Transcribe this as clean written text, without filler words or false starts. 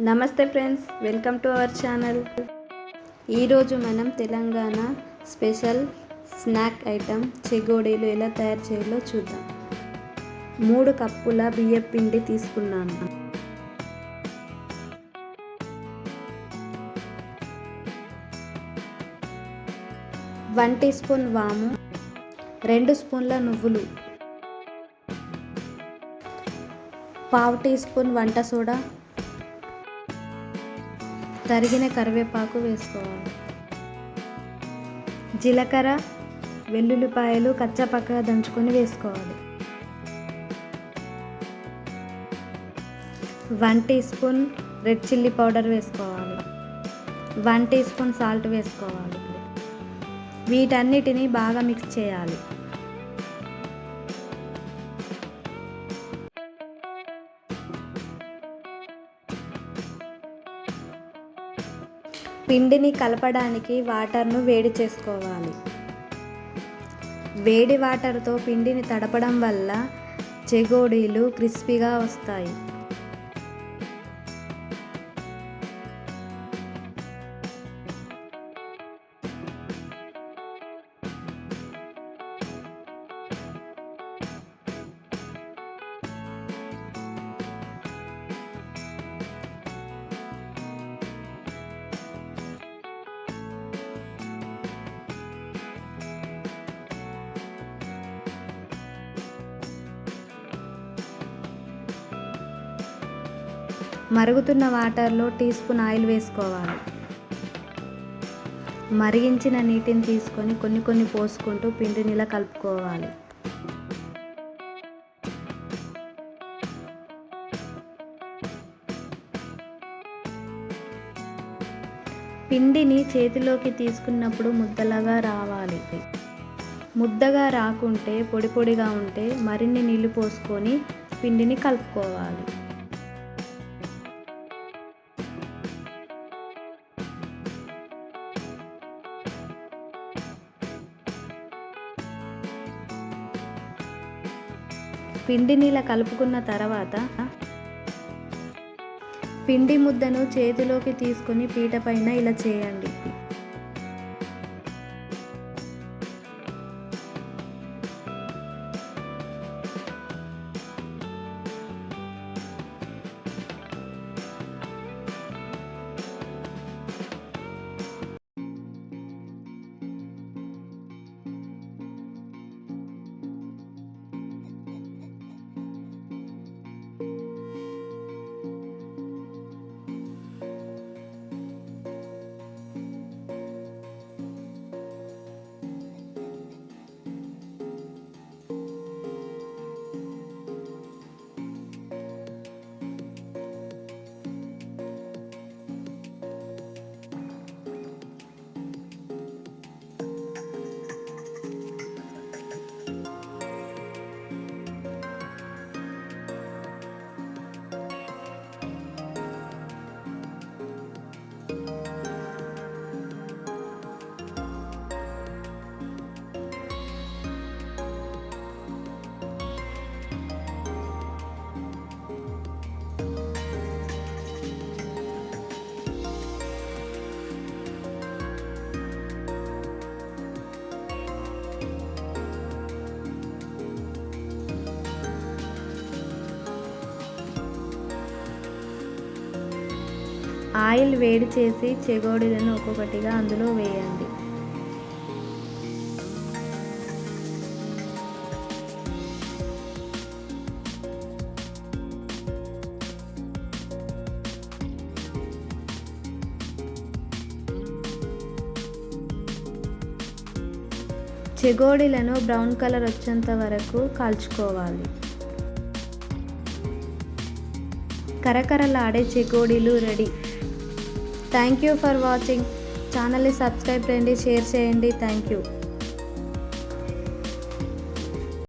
నమస్తే friends, welcome to our channel. ఈరోజు మనం తెలంగాణ స్పెషల్ స్నాక్ ఐటెం చెగోడీలు ఎలా తయారు చేయాలో చూద్దాం. 3 కప్పుల బియ్యం పిండి తీసుకున్నాను. 1 టీ స్పూన్ వాము, 2 స్పూన్ల నువ్వులు, 1/2 టీ స్పూన్ వంట సోడా, తరిగిన కరివేపాకు వేసుకోవాలి. జీలకర్ర, వెల్లుల్లిపాయలు కచ్చాపక్కగా దంచుకొని వేసుకోవాలి. 1 teaspoon red chilli powder వేసుకోవాలి. 1 టీ స్పూన్ సాల్ట్ వేసుకోవాలి. వీటన్నిటిని బాగా మిక్స్ చేయాలి. పిండిని కలపడానికి వాటర్ను వేడి చేసుకోవాలి. వేడి వాటర్తో పిండిని తడపడం వల్ల చెగోడీలు క్రిస్పీగా వస్తాయి. మరుగుతున్న వాటర్లో టీ స్పూన్ ఆయిల్ వేసుకోవాలి. మరిగించిన నీటిని తీసుకొని కొన్ని పోసుకుంటూ పిండిని ఇలా కలుపుకోవాలి. పిండిని చేతిలోకి తీసుకున్నప్పుడు ముద్దలాగా రావాలి. ముద్దగా రాకుంటే పొడిగా ఉంటే మరిన్ని నీళ్లు పోసుకొని పిండిని కలుపుకోవాలి. పిండిని ఇలా కలుపుకున్న తర్వాత పిండి ముద్దను చేతిలోకి తీసుకొని పీట పైన ఇలా చేయండి. ఆయిల్ వేడి చేసి చెగోడీలను ఒక్కొక్కటిగా అందులో వేయండి. చెగోడీలను బ్రౌన్ కలర్ వచ్చేంత వరకు కాల్చుకోవాలి. కరకరలాడే చెగోడీలు ready. Thank you for watching. ఛానల్ని సబ్స్క్రైబ్ చేయండి, షేర్ చేయండి. Thank you.